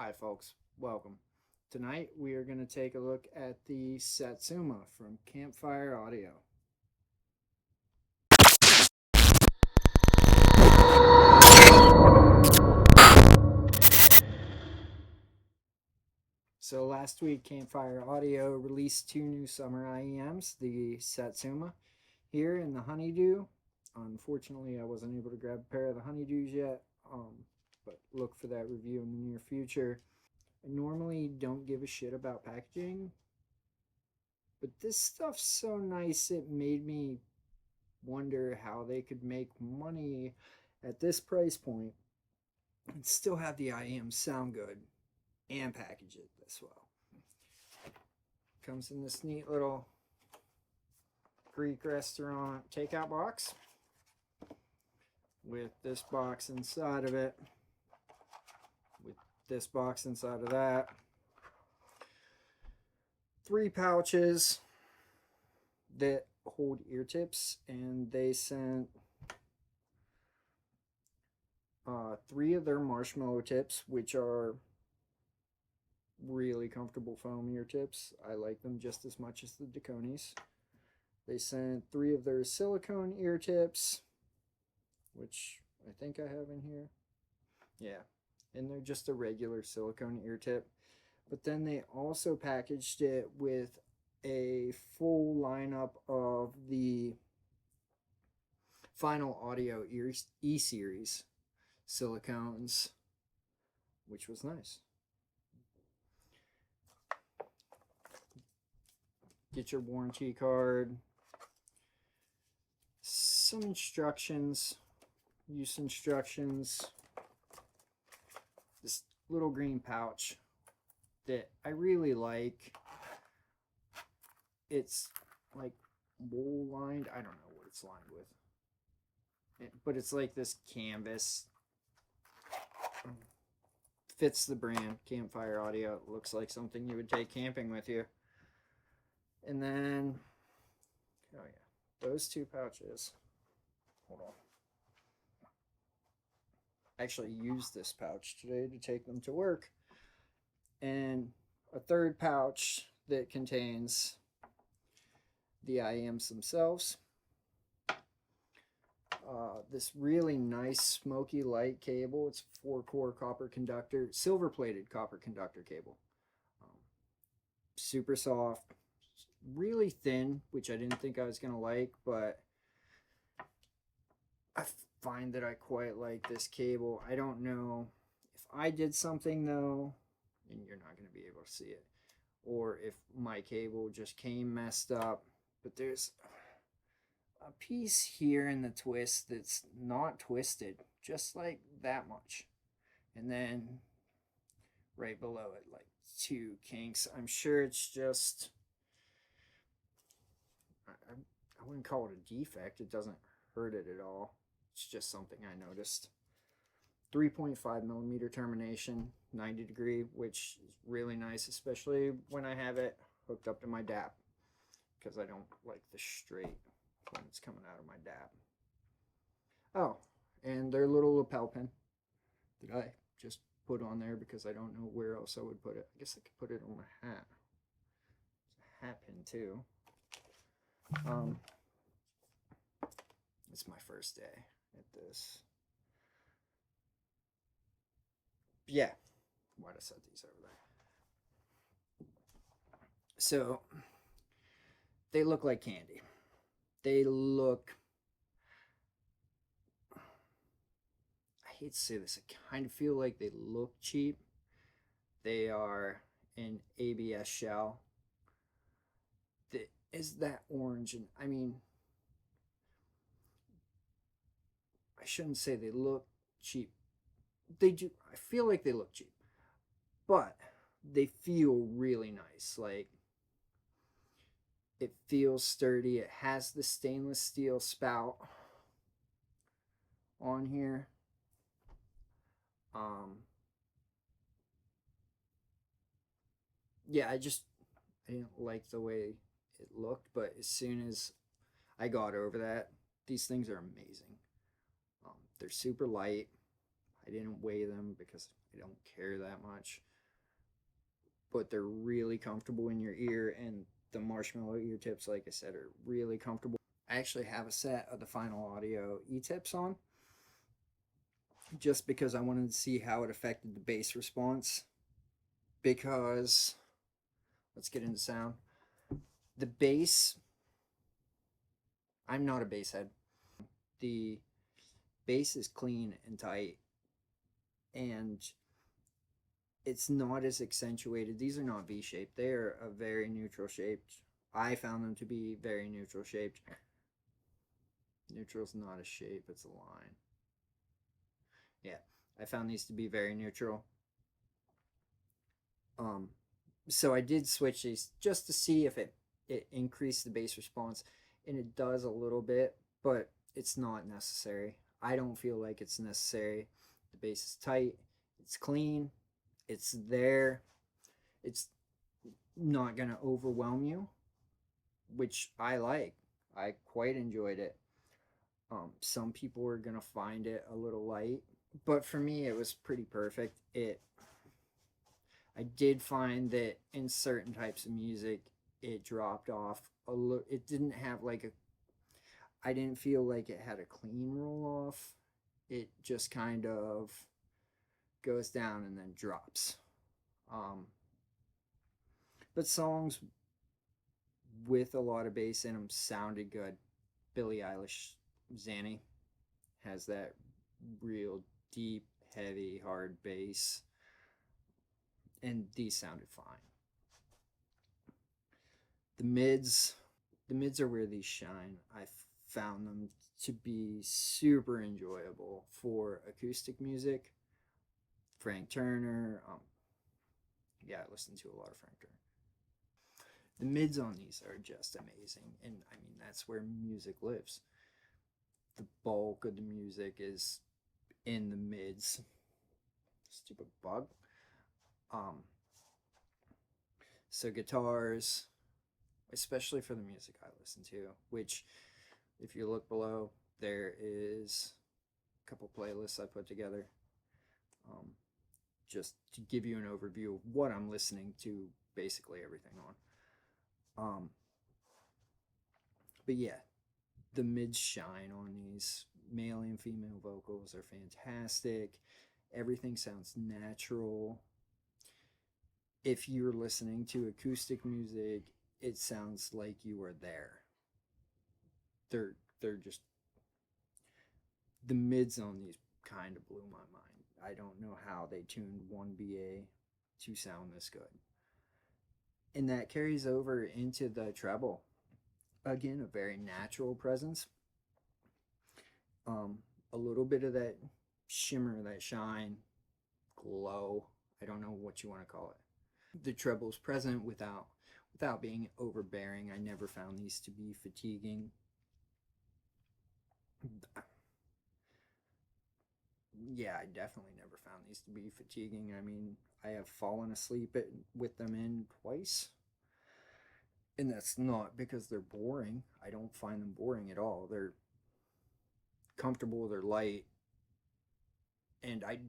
Hi folks, welcome. Tonight we are going to take a look at the Satsuma from Campfire Audio. So last week Campfire Audio released two new summer IEMs, the Satsuma here in the Honeydew. Unfortunately I wasn't able to grab a pair of the Honeydews yet, but look for that review in the near future. I normally don't give a shit about packaging, but this stuff's so nice it made me wonder how they could make money at this price point and still have the IEMs sound good and package it this well. Comes in this neat little Greek restaurant takeout box with this box inside of it, with this box inside of that. 3 pouches that hold ear tips, and they sent 3 of their marshmallow tips, which are really comfortable foam ear tips. I like them just as much as the Daconis. They sent 3 of their silicone ear tips, which I think I have in here. Yeah, and they're just a regular silicone ear tip. But then they also packaged it with a full lineup of the Final Audio E-Series silicones, which was nice. Get your warranty card, some instructions, use instructions, this little green pouch that I really like. It's like wool lined. I don't know what it's lined with, but it's like this canvas. Fits the brand Campfire Audio. It looks like something you would take camping with you. And then, oh yeah, those 2 pouches. Hold on. I actually used this pouch today to take them to work. And a 3rd pouch that contains the IEMs themselves. This really nice smoky light cable. It's a 4-core copper conductor, silver plated copper conductor cable. Super soft, really thin, which I didn't think I was going to like, but I find that I quite like this cable. I don't know if I did something though, and you're not going to be able to see it, or if my cable just came messed up, but there's a piece here in the twist that's not twisted, just like that much, and then right below it like 2 kinks. I'm sure it's just, I wouldn't call it a defect. It doesn't hurt it at all. It's just something I noticed. 3.5 millimeter termination, 90 degree, which is really nice, especially when I have it hooked up to my DAP, because I don't like the straight when it's coming out of my DAP. Oh, and their little lapel pin that I just put on there because I don't know where else I would put it. I guess I could put it on my hat. It's a hat pin too. It's my first day at this. Yeah, why'd I set these over there? So they look like candy. They look, I hate to say this, I kind of feel like they look cheap. They are an ABS shell that is that orange, and I mean, I shouldn't say they look cheap. They do, I feel like they look cheap, but they feel really nice. Like, it feels sturdy. It has the stainless steel spout on here. Yeah, I didn't like the way it looked, but as soon as I got over that, these things are amazing. They're super light. I didn't weigh them because I don't care that much. But they're really comfortable in your ear, and the marshmallow ear tips, like I said, are really comfortable. I actually have a set of the Final Audio E-tips on just because I wanted to see how it affected the bass response. Because, let's get into sound. The bass, I'm not a bass head. The bass is clean and tight, and it's not as accentuated. These are not V-shaped. They are a very neutral shaped. I found them to be very neutral shaped. Neutral's not a shape, it's a line. Yeah, I found these to be very neutral. So I did switch these just to see if it increased the bass response, and it does a little bit, but it's not necessary. I don't feel like it's necessary. The bass is tight, it's clean, it's there. It's not gonna overwhelm you, which I like. I quite enjoyed it. Some people are gonna find it a little light, but for me, it was pretty perfect. I did find that in certain types of music, it dropped off a little. It didn't have like a. I didn't feel like it had a clean roll off. It just kind of goes down and then drops. But songs with a lot of bass in them sounded good. Billie Eilish, Zanny, has that real deep, heavy, hard bass, and these sounded fine. The mids, the mids are where these shine. I found them to be super enjoyable for acoustic music. Frank Turner, yeah, I listen to a lot of Frank Turner. The mids on these are just amazing, and I mean that's where music lives. The bulk of the music is in the mids. Stupid bug. So guitars, especially for the music I listen to, which if you look below, there is a couple playlists I put together, just to give you an overview of what I'm listening to, basically everything on. But yeah, the mids shine on these. Male and female vocals are fantastic. Everything sounds natural. If you're listening to acoustic music, it sounds like you are there. They're just, the mids on these kind of blew my mind. I don't know how they tuned one BA to sound this good. And that carries over into the treble. Again, a very natural presence. A little bit of that shimmer, that shine, glow. I don't know what you want to call it. The treble's present without being overbearing. I never found these to be fatiguing. Yeah, I definitely never found these to be fatiguing. I mean, I have fallen asleep with them in twice. And that's not because they're boring. I don't find them boring at all. They're comfortable, they're light, and I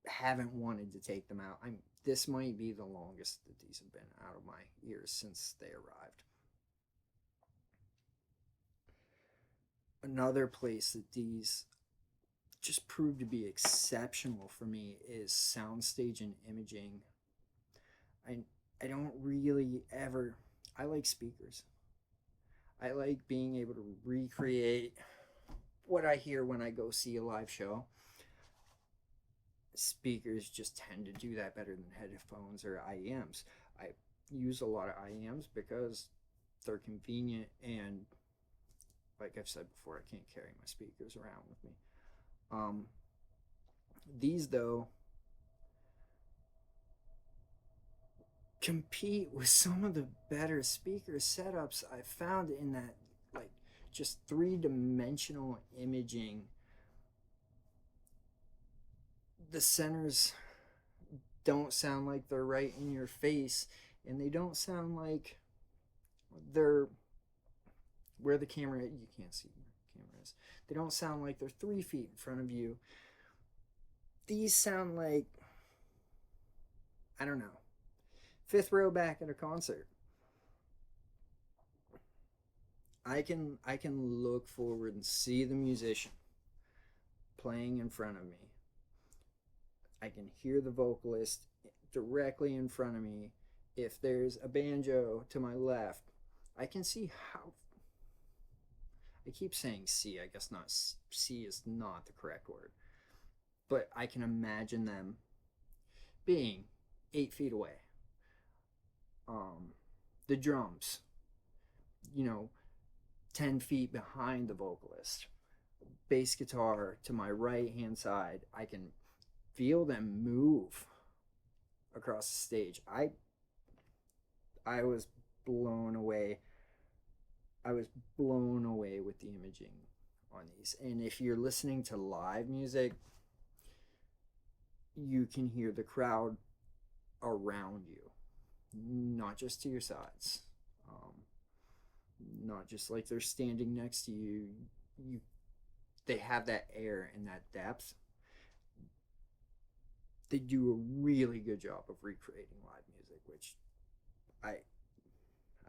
haven't wanted to take them out. This might be the longest that these have been out of my ears since they arrived. Another place that these just proved to be exceptional for me is Soundstage and Imaging. I don't really ever. I like speakers. I like being able to recreate what I hear when I go see a live show. Speakers just tend to do that better than headphones or IEMs. I use a lot of IEMs because they're convenient, and like I've said before, I can't carry my speakers around with me. These though compete with some of the better speaker setups I found in that, like, just three-dimensional imaging. The centers don't sound like they're right in your face, and they don't sound like they're where the camera, you can't see where the camera is. They don't sound like they're 3 feet in front of you. these sound like, I don't know, fifth row back at a concert. I can look forward and see the musician playing in front of me. I can hear the vocalist directly in front of me. If there's a banjo to my left, I can see how. I keep saying see, I guess not. See is not the correct word. But I can imagine them being 8 feet away. Um, the drums, 10 feet behind the vocalist. Bass guitar to my right hand side. I can feel them move across the stage. I was blown away. I was blown away with the imaging on these. And if you're listening to live music, you can hear the crowd around you, not just to your sides. Not just like they're standing next to you. They have that air and that depth. They do a really good job of recreating live music, which I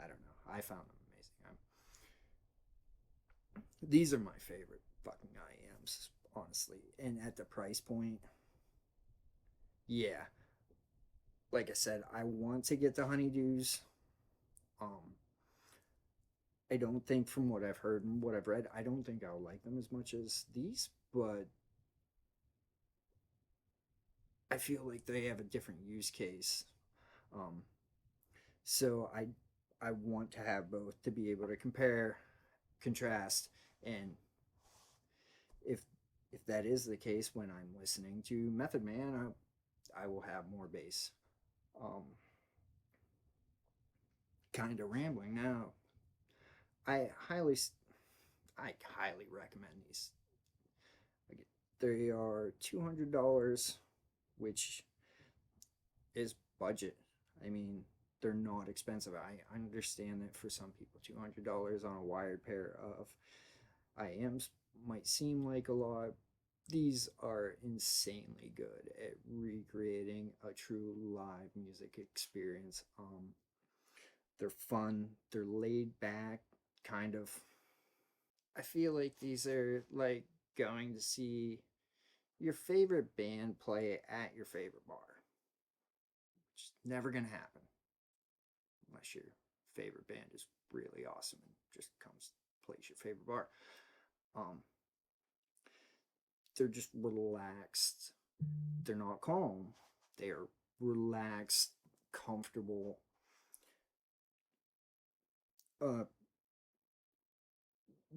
don't know. I found them amazing. These are my favorite fucking IEMs, honestly. And at the price point, yeah. Like I said, I want to get the honeydews. Um, I don't think, from what I've heard and what I've read, I don't think I'll like them as much as these, but I feel like they have a different use case. Um, so I want to have both to be able to compare, contrast, and if if that is the case when I'm listening to Method Man, I will have more bass. Um, kind of rambling now. I highly I highly recommend these. They are $200, which is budget. I mean, they're not expensive. I understand that for some people, $200 on a wired pair of IEMs might seem like a lot. These are insanely good at recreating a true live music experience. They're fun. They're laid back, kind of. I feel like these are like going to see your favorite band play at your favorite bar. Which is never gonna happen unless your favorite band is really awesome and just comes plays your favorite bar. Um, they're just relaxed. They're not calm. They are relaxed, comfortable. Uh,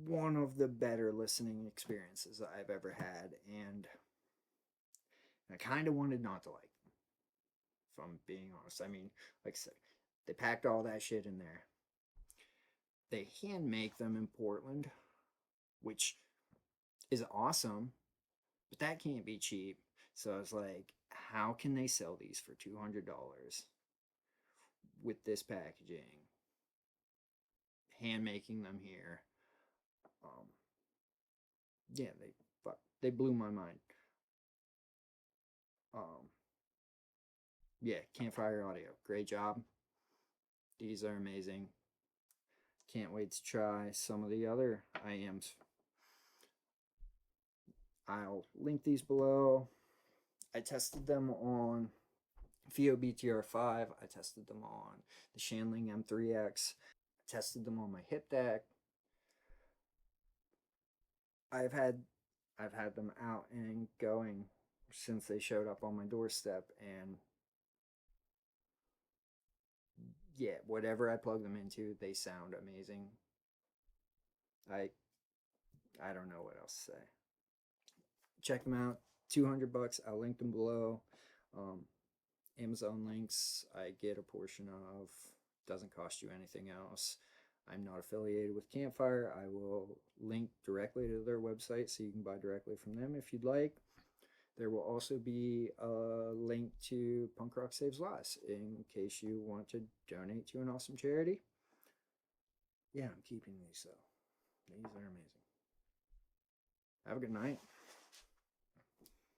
one of the better listening experiences I've ever had, and I kind of wanted not to like them, if I'm being honest. I mean, like I said, they packed all that shit in there. They hand make them in Portland, which is awesome, but that can't be cheap. So I was like, how can they sell these for $200 with this packaging? Hand making them here. Um, yeah, they blew my mind. Um, yeah, Campfire Audio, great job. These are amazing. Can't wait to try some of the other IEMs. I'll link these below. I tested them on VOBTR5. I tested them on the Shanling M3X. I tested them on my hip deck. I've had them out and going since they showed up on my doorstep, and yeah, whatever I plug them into, they sound amazing. I I don't know what else to say. Check them out. $200. I'll link them below. Um, Amazon links I get a portion of. Doesn't cost you anything else. I'm not affiliated with Campfire. I will link directly to their website so you can buy directly from them if you'd like. There will also be a link to Punk Rock Saves Lives in case you want to donate to an awesome charity. Yeah, I'm keeping these though. These are amazing. Have a good night.